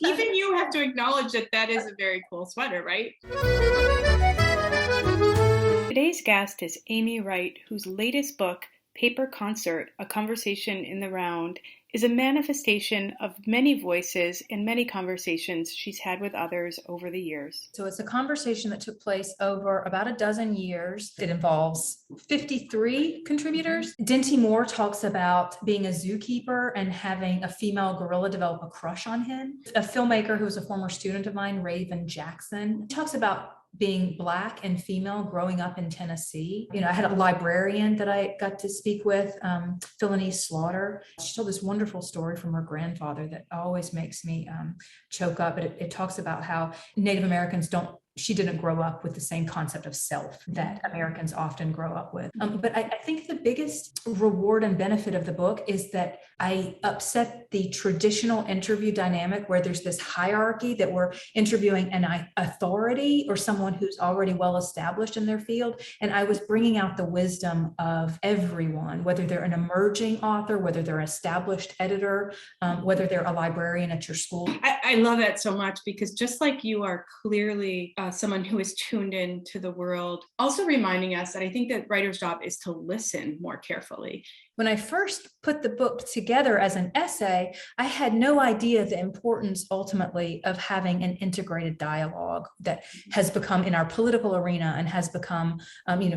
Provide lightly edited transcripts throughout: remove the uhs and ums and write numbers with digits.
Even you have to acknowledge that that is a very cool sweater, right? Today's guest is Amy Wright, whose latest book, Paper Concert, A Conversation in the Round, is a manifestation of many voices and many conversations she's had with others over the years. So it's a conversation that took place over about a dozen years. It involves 53 contributors. Dinty Moore talks about being a zookeeper and having a female gorilla develop a crush on him. A filmmaker who was a former student of mine, Raven Jackson, talks about being Black and female growing up in Tennessee. I had a librarian that I got to speak with, Philonise Slaughter. She told this wonderful story from her grandfather that always makes me choke up. But it talks about how Native Americans she didn't grow up with the same concept of self that Americans often grow up with. But I think the biggest reward and benefit of the book is that I upset the traditional interview dynamic where there's this hierarchy that we're interviewing an authority or someone who's already well established in their field. And I was bringing out the wisdom of everyone, whether they're an emerging author, whether they're an established editor, whether they're a librarian at your school. I love that so much because just like you are clearly someone who is tuned in to the world, also reminding us that I think that writer's job is to listen more carefully. When I first put the book together as an essay, I had no idea the importance ultimately of having an integrated dialogue that has become in our political arena and has become,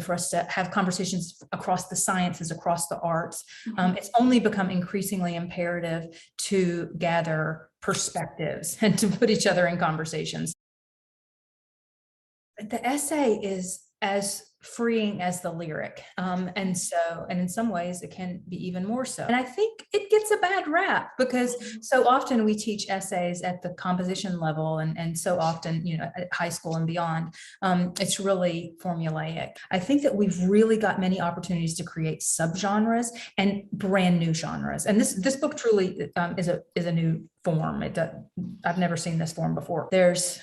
for us to have conversations across the sciences, across the arts. It's only become increasingly imperative to gather perspectives and to put each other in conversations. The essay is as freeing as the lyric. And in some ways it can be even more so. And I think it gets a bad rap because so often we teach essays at the composition level and so often, at high school and beyond, it's really formulaic. I think that we've really got many opportunities to create subgenres and brand new genres. And this book truly is a new form. I've never seen this form before. There's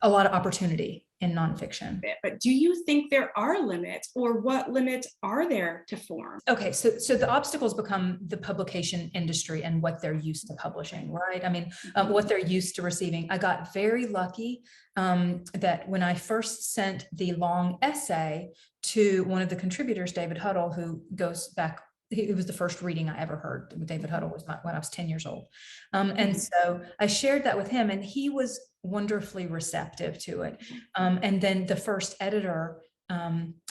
a lot of opportunity in nonfiction. But do you think there are limits, or what limits are there to form? Okay, so the obstacles become the publication industry and what they're used to publishing, right? I mean, what they're used to receiving. I got very lucky that when I first sent the long essay to one of the contributors, David Huddle, who goes back, it was the first reading I ever heard. David Huddle was when I was 10 years old. And so I shared that with him and he was wonderfully receptive to it. And then the first editor,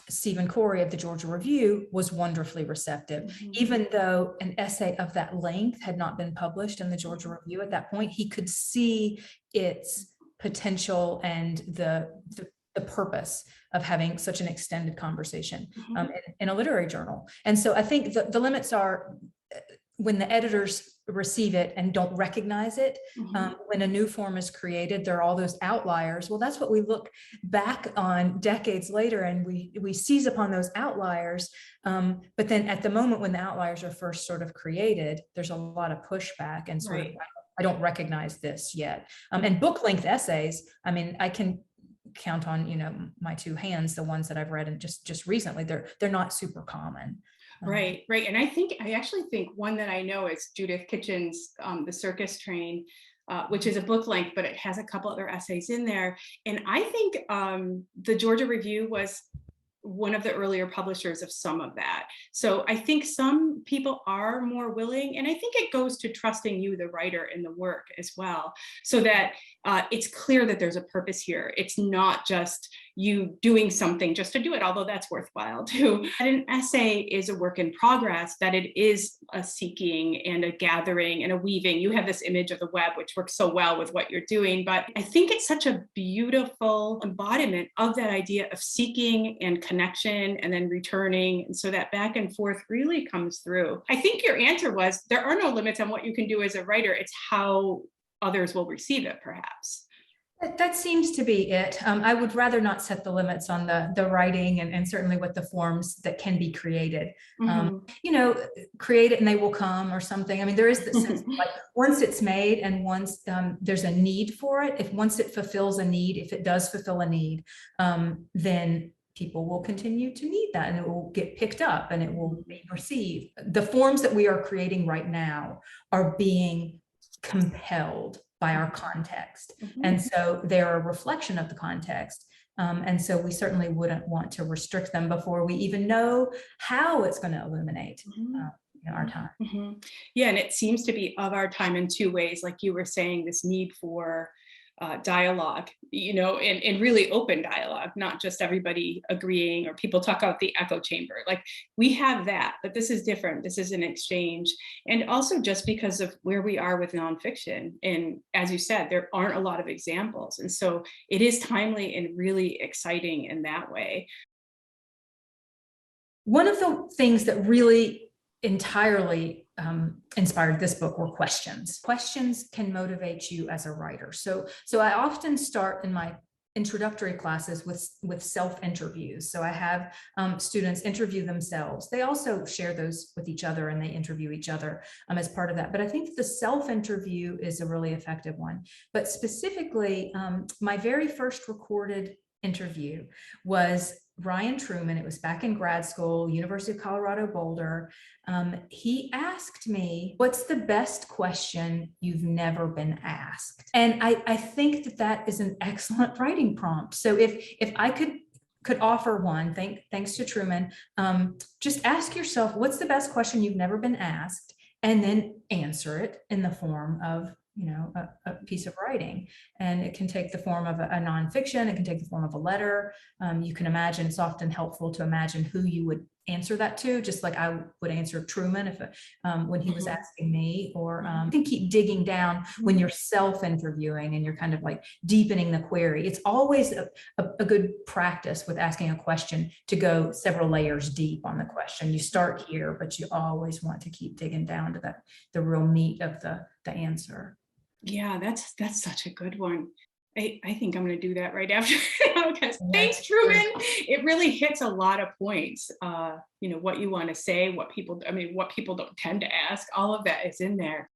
Stephen Corey of the Georgia Review, was wonderfully receptive. Even though an essay of that length had not been published in the Georgia Review at that point, he could see its potential and the purpose of having such an extended conversation in a literary journal. And so I think the limits are when the editors receive it and don't recognize it. When a new form is created, there are all those outliers. Well, that's what we look back on decades later and we seize upon those outliers. But then at the moment when the outliers are first sort of created, there's a lot of pushback and sort of, I don't recognize this yet. And book length essays, I mean, I can count on, my two hands, the ones that I've read and just recently, they're not super common. Right. And I actually think one that I know is Judith Kitchen's The Circus Train, which is a book length, but it has a couple other essays in there. And I think the Georgia Review was one of the earlier publishers of some of that. So I think some people are more willing, and I think it goes to trusting you, the writer, in the work as well, so that it's clear that there's a purpose here. It's not just you doing something just to do it, although that's worthwhile too. That an essay is a work in progress, that it is a seeking and a gathering and a weaving. You have this image of the web, which works so well with what you're doing, but I think it's such a beautiful embodiment of that idea of seeking and connection and then returning. And so that back and forth really comes through. I think your answer was there are no limits on what you can do as a writer. It's how others will receive it, perhaps. That seems to be it. I would rather not set the limits on the writing and certainly with the forms that can be created. Create it and they will come or something. I mean, there is this sense of like once it's made and once there's a need for it, once it fulfills a need, if it does fulfill a need, then people will continue to need that and it will get picked up and it will be received. The forms that we are creating right now are being compelled by our context. Mhm. And so they're a reflection of the context. And so we certainly wouldn't want to restrict them before we even know how it's going to illuminate Mhm. our time. Mhm. Yeah, and it seems to be of our time in two ways, like you were saying, this need for dialogue, and really open dialogue, not just everybody agreeing, or people talk about the echo chamber. Like we have that, but this is different. This is an exchange. And also just because of where we are with nonfiction. And as you said, there aren't a lot of examples. And so it is timely and really exciting in that way. One of the things that really entirely inspired this book were questions. Questions can motivate you as a writer. So I often start in my introductory classes with self-interviews. So I have students interview themselves. They also share those with each other, and they interview each other as part of that. But I think the self-interview is a really effective one. But specifically, my very first recorded interview was Ryan Trauman. It was back in grad school, University of Colorado Boulder. He asked me, what's the best question you've never been asked? And I think that is an excellent writing prompt. So if I could offer one, thanks to Trauman, just ask yourself, what's the best question you've never been asked? And then answer it in the form of a piece of writing. And it can take the form of a nonfiction. It can take the form of a letter. You can imagine, it's often helpful to imagine who you would answer that to, just like I would answer Truman when he was asking me, or you can keep digging down when you're self-interviewing and you're kind of like deepening the query. It's always a good practice with asking a question to go several layers deep on the question. You start here, but you always want to keep digging down to the real meat of the answer. Yeah, that's such a good one. I think I'm going to do that right after the podcast. Thanks, Sure. Truman. It really hits a lot of points. What you want to say, what people don't tend to ask, all of that is in there.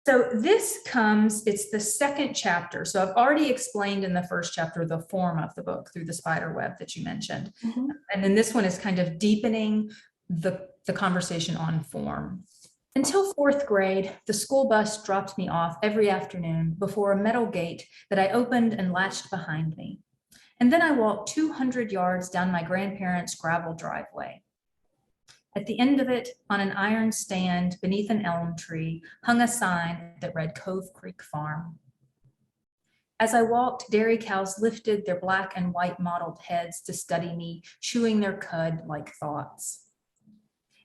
So it's the second chapter. So I've already explained in the first chapter the form of the book through the spider web that you mentioned. Mhm. And then this one is kind of deepening the conversation on form. Until fourth grade, the school bus dropped me off every afternoon before a metal gate that I opened and latched behind me. And then I walked 200 yards down my grandparents' gravel driveway. At the end of it, on an iron stand beneath an elm tree, hung a sign that read Cove Creek Farm. As I walked, dairy cows lifted their black and white mottled heads to study me, chewing their cud like thoughts.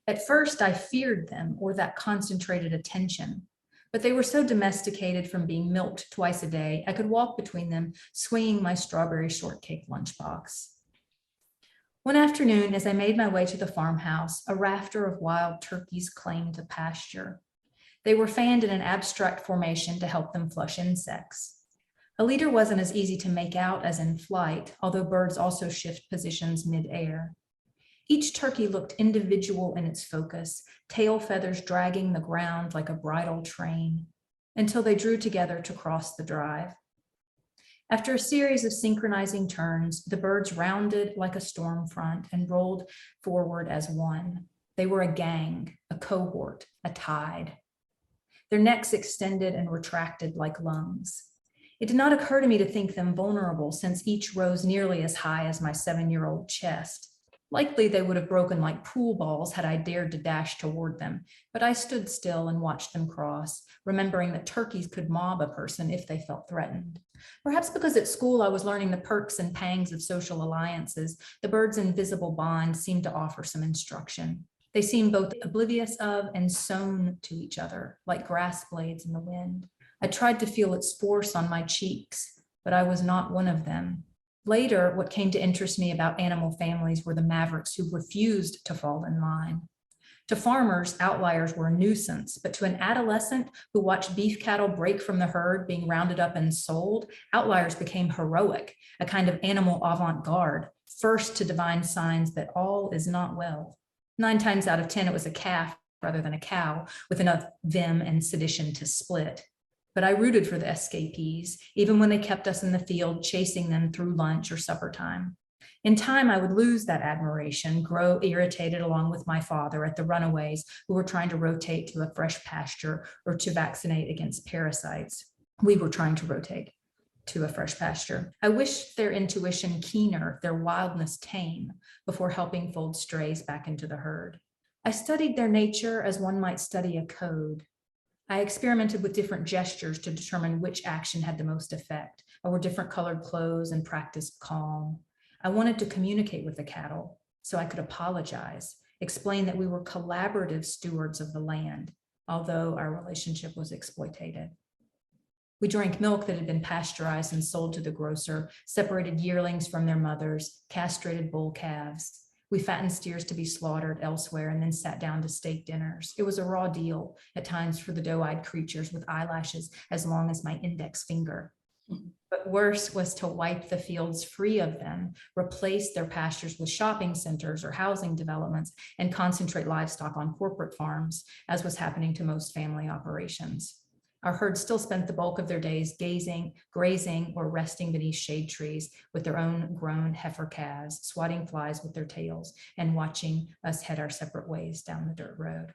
At first, I feared them, or that concentrated attention, but they were so domesticated from being milked twice a day, I could walk between them, swinging my strawberry shortcake lunchbox. One afternoon, as I made my way to the farmhouse, a rafter of wild turkeys claimed the pasture. They were fanned in an abstract formation to help them flush insects. A leader wasn't as easy to make out as in flight, although birds also shift positions mid-air. Each turkey looked individual in its focus, tail feathers dragging the ground like a bridal train, until they drew together to cross the drive. After a series of synchronizing turns, the birds rounded like a storm front and rolled forward as one. They were a gang, a cohort, a tide. Their necks extended and retracted like lungs. It did not occur to me to think them vulnerable, since each rose nearly as high as my 7-year-old chest. Likely they would have broken like pool balls had I dared to dash toward them, but I stood still and watched them cross, remembering that turkeys could mob a person if they felt threatened. Perhaps because at school I was learning the perks and pangs of social alliances, the birds' invisible bond seemed to offer some instruction. They seemed both oblivious of and sewn to each other, like grass blades in the wind. I tried to feel its force on my cheeks, but I was not one of them. Later, what came to interest me about animal families were the mavericks who refused to fall in line. To farmers, outliers were a nuisance, but to an adolescent who watched beef cattle break from the herd being rounded up and sold, outliers became heroic, a kind of animal avant-garde, first to divine signs that all is not well. 9 times out of 10, it was a calf rather than a cow, with enough vim and sedition to split. But I rooted for the escapees, even when they kept us in the field, chasing them through lunch or supper time. In time, I would lose that admiration, grow irritated along with my father at the runaways who were trying to rotate to a fresh pasture or to vaccinate against parasites. We were trying to rotate to a fresh pasture. I wished their intuition keener, their wildness tame, before helping fold strays back into the herd. I studied their nature as one might study a code. I experimented with different gestures to determine which action had the most effect. I wore different colored clothes and practiced calm. I wanted to communicate with the cattle so I could apologize, explain that we were collaborative stewards of the land, although our relationship was exploitative. We drank milk that had been pasteurized and sold to the grocer, separated yearlings from their mothers, castrated bull calves. We fattened steers to be slaughtered elsewhere and then sat down to steak dinners. It was a raw deal at times for the doe-eyed creatures with eyelashes as long as my index finger. But worse was to wipe the fields free of them, replace their pastures with shopping centers or housing developments, and concentrate livestock on corporate farms, as was happening to most family operations. Our herd still spent the bulk of their days gazing, grazing, or resting beneath shade trees with their own grown heifer calves, swatting flies with their tails, and watching us head our separate ways down the dirt road.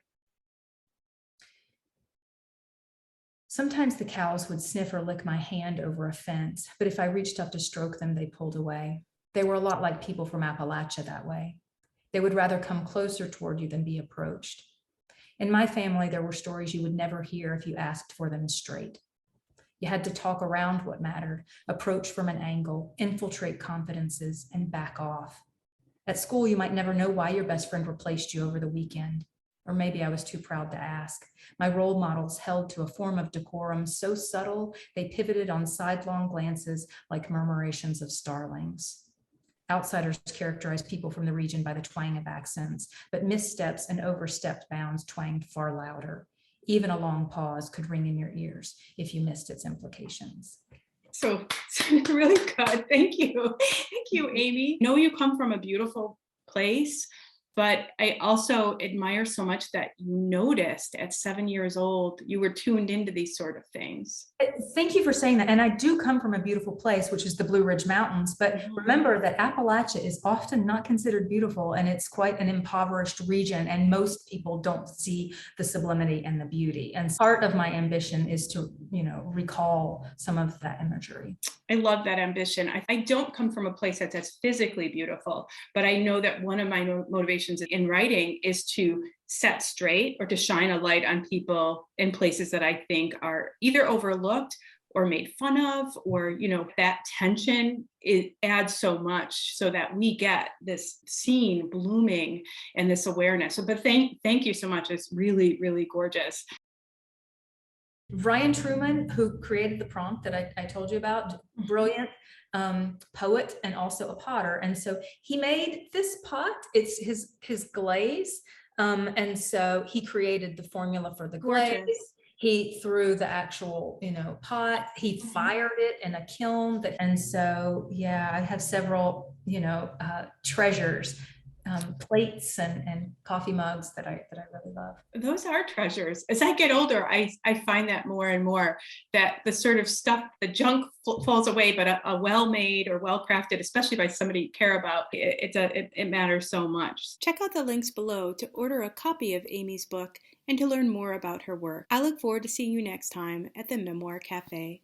Sometimes the cows would sniff or lick my hand over a fence, but if I reached up to stroke them, they pulled away. They were a lot like people from Appalachia that way. They would rather come closer toward you than be approached. In my family, there were stories you would never hear if you asked for them straight. You had to talk around what mattered, approach from an angle, infiltrate confidences, and back off. At school, you might never know why your best friend replaced you over the weekend. Or maybe I was too proud to ask. My role models held to a form of decorum so subtle, they pivoted on sidelong glances like murmurations of starlings. Outsiders characterized people from the region by the twang of accents, but missteps and overstepped bounds twanged far louder. Even a long pause could ring in your ears if you missed its implications. So really good. Thank you. Thank you, Amy. I know you come from a beautiful place, but I also admire so much that you noticed at 7 years old, you were tuned into these sort of things. Thank you for saying that. And I do come from a beautiful place, which is the Blue Ridge Mountains. But remember that Appalachia is often not considered beautiful, and it's quite an impoverished region. And most people don't see the sublimity and the beauty. And part of my ambition is to, recall some of that imagery. I love that ambition. I don't come from a place that's as physically beautiful, but I know that one of my motivations in writing is to set straight or to shine a light on people in places that I think are either overlooked or made fun of, or, that tension, it adds so much so that we get this scene blooming and this awareness. But thank you so much. It's really, really gorgeous. Ryan Trauman, who created the prompt that I told you about, brilliant poet and also a potter. And so he made this pot. It's his glaze. And so he created the formula for the glaze. Gorgeous. He threw the actual, pot. He fired it in a kiln. And so, yeah, I have several, treasures. Plates and coffee mugs that I really love. Those are treasures. As I get older, I find that more and more, that the sort of stuff, the junk falls away, but a well-made or well-crafted, especially by somebody you care about, it matters so much. Check out the links below to order a copy of Amy's book and to learn more about her work. I look forward to seeing you next time at the Memoir Cafe.